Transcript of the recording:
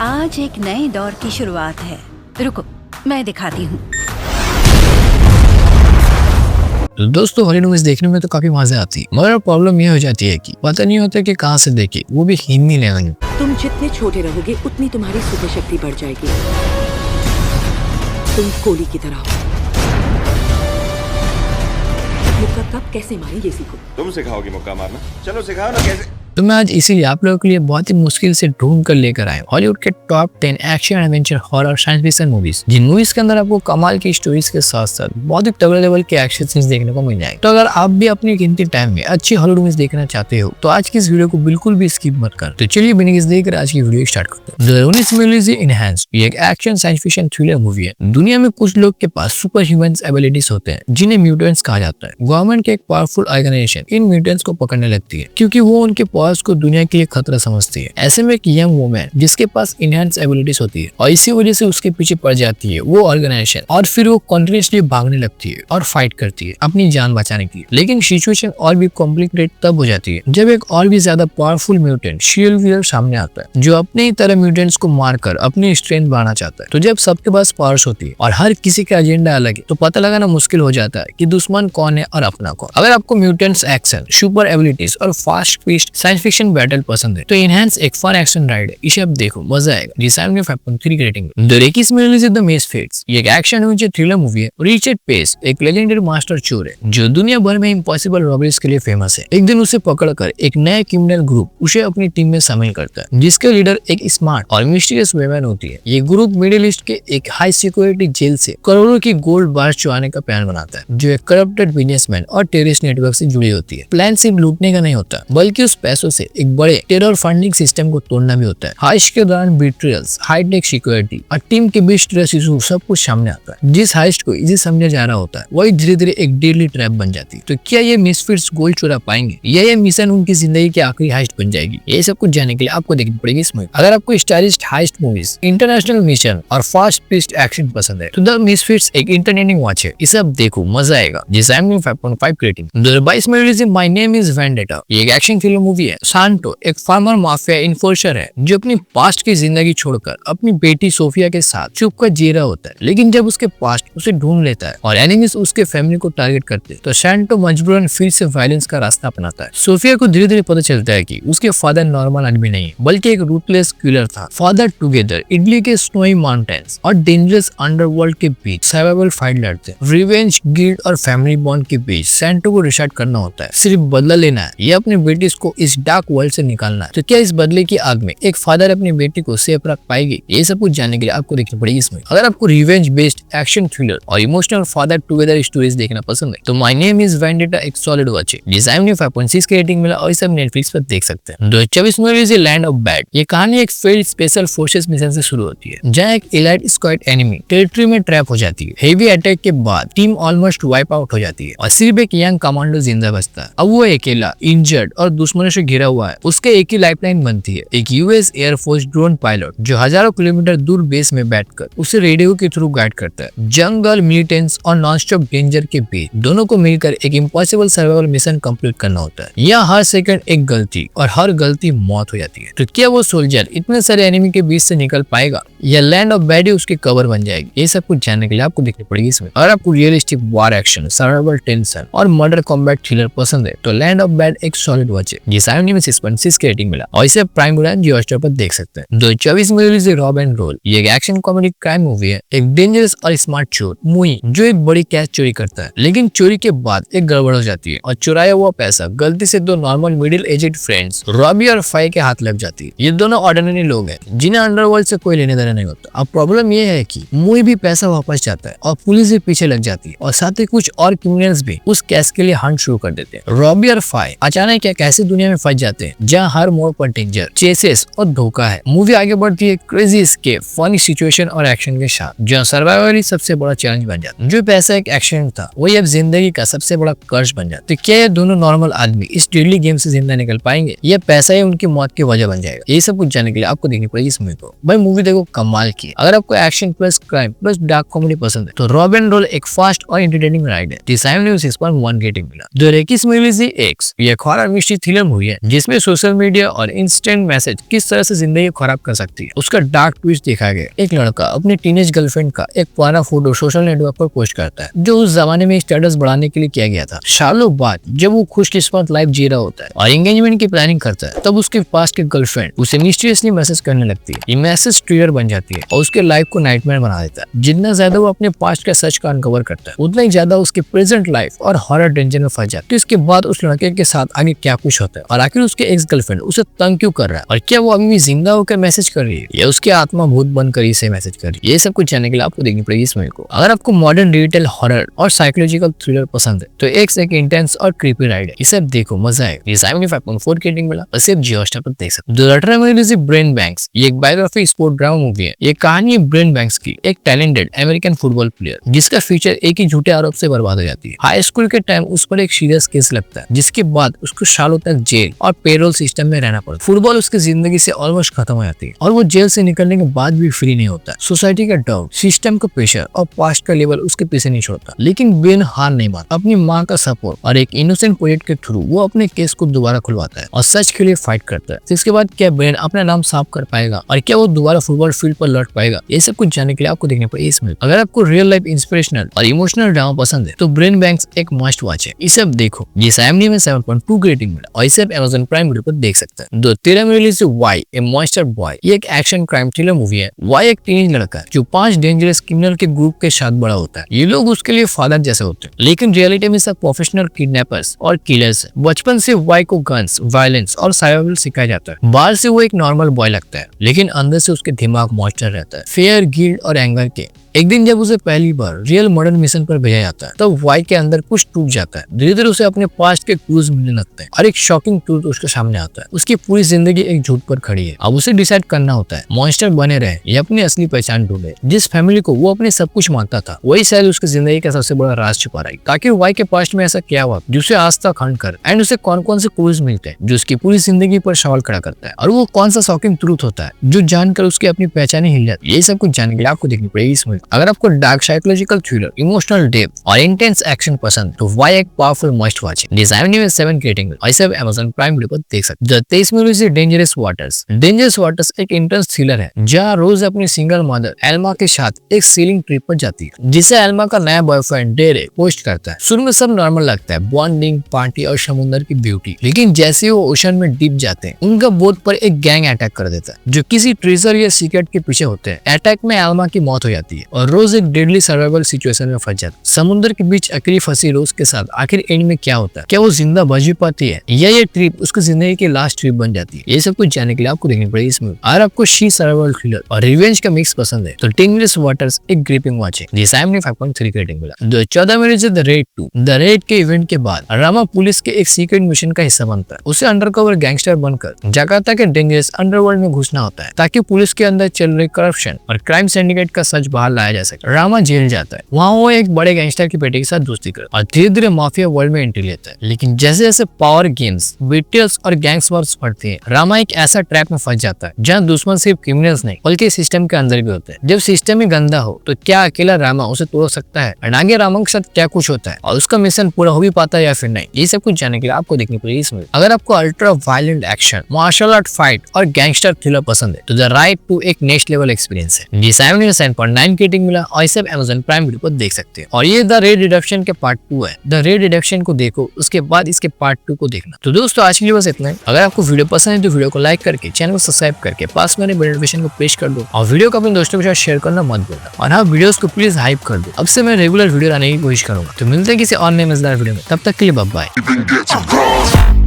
आज एक नए दौर की शुरुआत है। रुको, मैं दिखाती हूँ। तो दोस्तों हॉलीवुड मूवीज देखने में तो काफी मजा आती है, मगर प्रॉब्लम ये हो जाती है कि पता नहीं होता कि कहाँ से देखे, वो भी हिंदी लैंग्वेज में। तुम जितने छोटे रहोगे उतनी तुम्हारी सुपर शक्ति बढ़ जाएगी। तुम कोली की तरह हो। मुक्का कब कैसे मारेंगे सीखो। तुम सिखाओगी मुक्का मारना? चलो सिखाओ ना कैसे। तो मैं आज इसीलिए आप लोगों के लिए बहुत ही मुश्किल से ढूंढ कर लेकर आया हूँ हॉलीवुड के top 10 action, adventure, horror, science fiction movies, जिन मूवीज के अंदर आपको कमाल की स्टोरीज के साथ साथ बहुत ही तगड़े लेवल के एक्शन सीन्स देखने को मिल जाएंगे। तो अगर आप भी अपनी कीमती टाइम में अच्छी हॉलीवुड मूवीज देखना चाहते हो तो आज की इस वीडियो को बिल्कुल भी स्किप मत कर। तो चलिए बिना किसी देर आज की वीडियो स्टार्ट करते हैं। 2019 में रिलीज इनहैंस, ये एक action science fiction thriller movie है। दुनिया में कुछ लोग के पास सुपर ह्यूमन एबिलिटीज होते हैं जिन्हें म्यूटेंट्स कहा जाता है। गवर्नमेंट के एक पावरफुल ऑर्गेनाइजेशन इन म्यूटेंट्स को पकड़ने लगती है क्योंकि वो उनके पावर्स को दुनिया के खतरा समझती है। ऐसे में एक यंग वुमेन जिसके पास इनहैंस एबिलिटीज होती है और इसी वजह से उसके पीछे पड़ जाती है वो ऑर्गेनाइजेशन, और फिर वो कॉन्टिन्यूअसली भागने लगती है और फाइट करती है अपनी जान बचाने के लिए। लेकिन सिचुएशन और भी कॉम्प्लिकेटेड तब हो जाती है जब एक और भी ज्यादा पावरफुल म्यूटेंट शील्ड वीयर सामने आता है जो अपने ही तरह म्यूटेंट्स को मारकर अपनी स्ट्रेंथ बढ़ाना चाहता है। तो जब सबके पास पावर्स होती है और हर किसी का एजेंडा अलग है तो पता लगाना मुश्किल हो जाता है कि दुश्मन कौन है और अपना कौन। अगर आपको म्यूटेंट्स, एक्शन, सुपर एबिलिटीज और fast paced science fiction battle पसंद है तो इनहैंस एक फन एक्शन राइड है। इसे आप देखो, मजा आएगा। डिजाइन में 5.3 की रेटिंग। 2021 में रिलीज द मिसफिट्स, ये एक एक्शन एडवेंचर थ्रिलर मूवी है। रिचर्ड पेस एक लेजेंडरी मास्टर चोर है जो दुनिया भर में इम्पॉसिबल रॉबरीज के लिए फेमस है। एक दिन उसे पकड़कर एक नया क्रिमिनल ग्रुप उसे अपनी टीम में शामिल करता है जिसके लीडर एक स्मार्ट और मिस्टीरियस वुमेन होती है। ये ग्रुप मिडिल ईस्ट के एक हाई सिक्योरिटी जेल से करोड़ों की गोल्ड बार्स चुराने का प्लान बनाता है जो एक करप्टेड बिजनेसमैन और टेररिस्ट नेटवर्क से जुड़ी होती है। प्लान सिर्फ लूटने का नहीं होता बल्कि उस पैसों से एक बड़े टेरर फंडिंग सिस्टम को तोड़ना भी होता है। हाइस्ट के दौरान बिट्रियल्स, हाईटेक सिक्योरिटी और टीम के बीच ट्रस्ट इशू सब कुछ सामने आता है। जिस हाइस्ट को इजी समझा जा रहा होता है वही धीरे धीरे एक डेडली ट्रैप बन जाती है। तो क्या ये मिसफिट्स गोल्ड चुरा पाएंगे या ये मिशन उनकी जिंदगी की आखिरी हाइस्ट बन जाएगी? ये सब कुछ जानने के लिए आपको देखनी पड़ेगी इस मूवी। अगर आपको stylish heist movies, international mission और फास्ट पेस्ड एक्शन पसंद है तो द मिसफिट्स एक एंटरटेनिंग वॉच है। इसे आप देखो, मजा आएगा। डिजाइन में 5.5 की रेटिंग। 2022 में release my name is vendetta, ये एक एक्शन थ्रिलर मूवी है। सांटो एक फार्मर माफिया इन्फोर्सर है जो अपनी पास्ट की जिंदगी छोड़कर अपनी बेटी सोफिया के साथ चुपकर जी रहा होता है। लेकिन जब उसके पास्ट उसे ढूंढ लेता है और एनिमीज उसके फैमिली को टारगेट करते हैं तो सैंटो मजबूरन फिर से वायलेंस का रास्ता अपनाता है। सोफिया को धीरे धीरे पता चलता है कि उसके फादर नॉर्मल आदमी नहीं है बल्कि एक रूथलेस किलर था। फादर टुगेदर इटली के स्नोई माउंटेन्स और डेंजरस अंडरवर्ल्ड के बीच सर्वाइवल फाइट लड़ते हैं। रिवेंज, गिल्ट और फैमिली बॉन्ड के बीच सैंटो को डिसाइड करना होता है सिर्फ बदला लेना है या अपने बेटी को इस डार्क वर्ल्ड से निकालना है। तो क्या इस बदले की आग में एक फादर अपनी बेटी को सेफ रख पाएगी? ये सब कुछ जानने के लिए आपको देखनी पड़ेगी इसमें। अगर आपको रिवेंज बेस्ड एक्शन थ्रिलर और इमोशनल फादर टुगेदर स्टोरीज देखना पसंद है तो माय नेम इज वेंडेटा एक सॉलिड वॉच है। डिजाइन में 5.6 की रेटिंग मिला और इसे आप नेटफ्लिक्स पर देख सकते हैं। 2024 में रिलीज लैंड ऑफ बैड, ये कहानी एक फील्ड स्पेशल फोर्सेस मिशन से शुरू होती है जहाँ एक एलाइट स्क्वाड एनिमी टेरिटरी में ट्रैप हो जाती है। हेवी अटैक के बाद टीम ऑलमोस्ट वाइप आउट हो जाती है और सिर्फ एक यंग कमांडो जिंदा बचता है। अब वो अकेला, इंजर्ड और दुश्मनों से घिरा हुआ है। उसके एक ही लाइफलाइन बनती है, एक यूएस एयरफोर्स ड्रोन पायलट जो हजारों किलोमीटर दूर बेस में बैठकर उसे रेडियो के थ्रू गाइड करता है। जंगल, मिलिटेंट्स और नॉनस्टॉप डेंजर के बीच दोनों को मिलकर एक इम्पॉसिबल सर्वाइवल मिशन कंप्लीट करना होता है। यहाँ हर सेकंड एक गलती और हर गलती मौत हो जाती है। तो क्या वो सोल्जर इतने सारे एनिमी के बीच से निकल पाएगा या लैंड ऑफ बैड उसके कवर बन जाएगी? ये सब कुछ जानने के लिए आपको देखनी पड़ेगी इसमें। अगर आपको रियलिस्टिक वार एक्शन, सर्वाइवल टेंशन और मर्डर कॉम्बैट थ्रिलर पसंद है तो लैंड ऑफ बैड एक सॉलिड वॉच है। जिसे में 6.6 की रेटिंग मिला और इसे प्राइम जियो हॉटस्टार पर देख सकते हैं। 2024 में रिलीज रॉब एंड रोल, ये एक एक्शन कॉमेडी क्राइम मूवी है। एक डेंजरस और स्मार्ट चोर मुई जो एक बड़ी कैश चोरी करता है, लेकिन चोरी के बाद एक गड़बड़ हो जाती है और चुराया हुआ पैसा गलती से दो normal middle aged friends Robbie और फाई के हाथ लग जाती है। ये दोनों ऑर्डिनरी लोग हैं जिन्हें अंडरवर्ल्ड से कोई लेने देना नहीं होता। अब प्रॉब्लम ये है कि मुई भी पैसा वापस जाता है और पुलिस भी पीछे लग जाती है और साथ ही कुछ और क्रिमिनल्स भी उस कैश के लिए हंट शुरू कर देते हैं। रॉबी और फाई अचानक एक ऐसी दुनिया में फंस जाते हैं जहाँ हर मोड़ पर डेंजर, चेसेस और धोखा है। मूवी आगे बढ़ती है क्रेजी एस्केप, फनी सिचुएशन और एक्शन के साथ जहाँ सर्वाइवल ही सबसे बड़ा चैलेंज बन जाता है। जो पैसा एक एक्शन था वही अब जिंदगी का सबसे बड़ा कर्ज बन जाता है। तो क्या ये दोनों नॉर्मल आदमी इस डेडली गेम से जिंदा निकल पाएंगे या पैसा ही उनकी मौत की वजह बन जाएगा? ये सब कुछ जानने के लिए आपको देखनी पड़ेगी इस मूवी को। भाई मूवी देखो, कमाल की। अगर आपको action plus crime plus dark comedy पसंद है तो रॉब एंड रोल एक फास्ट और एंटरटेनिंग राइड है। डिजाइन में 6.1 रेटिंग मिला। 2021 में रिलीज एक्स, ये हॉरर मिस्ट्री थ्रिलर मूवी है। है जिसमें सोशल मीडिया और इंस्टेंट मैसेज किस तरह से जिंदगी खराब कर सकती है उसका डार्क ट्विस्ट दिखाया गया। एक लड़का अपने टीनेज गर्लफ्रेंड का एक पुराना फोटो सोशल नेटवर्क पर पोस्ट करता है जो उस जमाने में स्टेटस बढ़ाने के लिए किया गया था। सालों बाद जब वो खुशकिस्मत लाइफ जी रहा होता है और एंगेजमेंट की प्लानिंग करता है तब उसके पास के गर्लफ्रेंड उसे मिस्टीरियसली मैसेज करने लगती है। ये मैसेज ट्रिगर बन जाती है और उसके लाइफ को नाइटमेयर बना देता है। जितना ज्यादा वो अपने पास्ट के सच का अनकवर करता है उतना ही ज्यादा उसके प्रेजेंट लाइफ और हॉरर डेंजर में फंस जाता है। तो इसके बाद उस लड़के के साथ आगे क्या कुछ होता है और आखिर उसके एक्स गर्लफ्रेंड उसे तंग क्यों कर रहा है और क्या वो अभी भी जिंदा होकर मैसेज कर रही है या उसकी आत्मा भूत बनकर इसे मैसेज कर रही है। ये सब कुछ जानने के लिए आपको देखनी पड़ेगी इस मूवी को। अगर आपको मॉडर्न डिजिटल हॉरर और साइकोलॉजिकल थ्रिलर पसंद है तो एक इंटेंस और क्रीपी राइड है। इसे देखो मजा आएगा। ये 75.4 की रेटिंग मिला और सिर्फ जियो हॉटस्टार पर देख सकते हो। 2018 में रिलीज ब्रेन बैंक्स ये एक बायोग्राफी स्पोर्ट ड्रामा मूवी है। ये कहानी ब्रेन बैंक्स की एक टैलेंटेड अमेरिकन फुटबॉल प्लेयर जिसका फ्यूचर एक ही झूठे आरोप से बर्बाद हो जाती है। हाई स्कूल के टाइम उस पर एक सीरियस केस लगता है जिसके बाद उसको सालों तक जेल और पेरोल सिस्टम में रहना पड़ता है। फुटबॉल उसकी जिंदगी से ऑलमोस्ट खत्म हो जाती है और वो जेल से निकलने के बाद भी फ्री नहीं होता। सोसाइटी का डाउट, सिस्टम का प्रेशर और पास्ट का लेवल उसके पीछे नहीं छोड़ता। लेकिन ब्रेन हार नहीं मानता। अपनी माँ का सपोर्ट और एक इनोसेंट प्रोजेक्ट के थ्रू वो अपने केस को दोबारा खुलवाता है और सच के लिए फाइट करता है। तो इसके बाद क्या ब्रेन अपना नाम साफ कर पाएगा और क्या वो दोबारा फुटबॉल फील्ड पर लौट पाएगा? ये सब कुछ जानने के लिए आपको देखने पड़ेगा इसमें। अगर आपको रियल लाइफ इंस्पिरेशनल और इमोशनल ड्रामा पसंद है तो ब्रेन बैंक्स एक मस्ट वॉच है। इसे अब देखो। ये IMDb में 7.2 की रेटिंग मिला और इसे आप Amazon प्राइम वीडियो पर देख सकते हैं। 2013 में रिलीज वाई ए मॉन्स्टर बॉय ये एक एक्शन क्राइम थ्रिलर मूवी है। वाई एक टीनेज लड़का है जो 5 डेंजरस क्रिमिनल के ग्रुप के साथ बड़ा होता है। ये लोग उसके लिए फादर जैसे होते हैं लेकिन रियलिटी में सब प्रोफेशनल किडनैपर्स और किलर्स है। बचपन से वाई को गन्स, वायलेंस और सर्वाइवल सिखाया जाता है। बाहर से वो एक नॉर्मल बॉय लगता है लेकिन अंदर से उसके दिमाग मॉन्स्टर रहता है, फेयर, गिल्ट और एंगर के। एक दिन जब उसे पहली बार रियल मर्डर मिशन पर भेजा जाता है तब वाई के अंदर कुछ टूट जाता है। धीरे धीरे उसे अपने पास्ट के क्लूज मिलने लगते हैं और एक शॉकिंग ट्रूथ उसके सामने आता है। उसकी पूरी जिंदगी एक झूठ पर खड़ी है। अब उसे डिसाइड करना होता है मॉन्स्टर बने रहे या अपनी असली पहचान ढूंढे। जिस फैमिली को वो अपने सब कुछ मानता था वही शायद उसकी जिंदगी का सबसे बड़ा राज छुपा रही। ताकि वाई के पास्ट में ऐसा क्या हुआ जो उसे आज तक हंट कर एंड उसे कौन कौन से क्लूज मिलते हैं जो उसकी पूरी जिंदगी पर सवाल खड़ा करता है और वो कौन सा शॉकिंग ट्रूथ होता है जो जानकर उसकी अपनी पहचान हिल जाती है। ये सब कुछ जानने के लिए आपको देखनी पड़ेगी इसमें। अगर आपको dark psychological thriller, emotional depth और इंटेंस एक्शन पसंद तो वाई एक पावरफुल मस्ट वॉच है। IMDb में 7 की रेटिंग है और इसे Amazon प्राइम वीडियो पर देख सकते हैं। 2023 में release dangerous waters. Dangerous waters एक इंटेंस थ्रिलर है जहां रोज अपनी सिंगल मदर एल्मा के साथ एक सीलिंग ट्रिप पर जाती है जिसे एल्मा का नया बॉयफ्रेंड डेरे पोस्ट करता है। शुरू में सब नॉर्मल लगता है, बॉन्डिंग, पार्टी और समुद्र की ब्यूटी। लेकिन जैसे वो ओशन में डीप जाते हैं उनका बोट पर एक गैंग अटैक कर देता है जो किसी ट्रेजर या सीक्रेट के पीछे होते हैं। अटैक में एल्मा की मौत हो जाती है और रोज एक डेडली सर्वाइवल सिचुएशन में फंस जाता है। समुद्र के बीच अकेली फंसी रोज के साथ आखिर एंड में क्या होता है? क्या वो जिंदा बच भी पाती है या ये ट्रिप उसकी जिंदगी की लास्ट ट्रिप बन जाती है? ये सब कुछ जानने के लिए आपको देखनी पड़ेगी इसमें। अगर आपको शी सर्वाइवल थ्रिलर और रिवेंज का मिक्स पसंद है तो डेंजरस वाटर्स एक ग्रिपिंग वॉच है। IMDb 5.3 की रेटिंग मिला। 2014 में release the red 2। The red के इवेंट के बाद रामा पुलिस के एक सीक्रेट मिशन का हिस्सा बनता है। उसे अंडरकवर गैंगस्टर बनकर जकार्ता के डेंजरस अंडरवर्ल्ड में घुसना होता है ताकि पुलिस के अंदर चल रही करप्शन और क्राइम सिंडिकेट का सच बाहर लाया जा सके। रामा जेल जाता है। वहाँ वो एक बड़े गैंगस्टर की बेटे के साथ दोस्ती करता है और धीरे धीरे माफिया वर्ल्ड में एंट्री लेता है। लेकिन जैसे जैसे पावर गेम्स, बिट्रेल्स और गैंग्स वॉर्स बढ़ती है रामा एक ऐसा ट्रैप में फंस जाता है जहाँ दुश्मन सिर्फ क्रिमिनल्स नहीं बल्कि सिस्टम के अंदर भी होते हैं। जब सिस्टम ही गंदा हो तो क्या अकेला रामा उसे तोड़ सकता है? और आगे रामा के साथ क्या कुछ होता है और उसका मिशन पूरा हो भी पाता है या फिर नहीं? ये सब कुछ जानने के लिए आपको देखनी पड़ेगी इसमें। अगर आपको ultra violent action, martial art, fight और गैंगस्टर थ्रिलर पसंद है तो द राइड टू एक नेक्स्ट लेवल एक्सपीरियंस है। IMDb में 7.9 की रेटिंग मिला और इसे Amazon प्राइम वीडियो पर देख सकते हैं। और ये द रेड रिडेम्पशन के पार्ट 2 है। द रेड रिडेम्पशन को देखो उसके बाद इसके पार्ट 2 को देखना। तो दोस्तों आज के लिए बस इतना ही। अगर आपको वीडियो पसंद है तो वीडियो को लाइक करके चैनल को सब्सक्राइब करके पास में बेल नोटिफिकेशन को प्रेस कर दो और वीडियो को अपने दोस्तों के साथ शेयर करना मत भूलना। और हाँ, वीडियोस को प्लीज हाइप कर दो। अब से मैं रेगुलर वीडियो लाने की कोशिश करूंगा। तो मिलते हैं किसी और नए मजेदार वीडियो में। तब तक के लिए बाय बाय।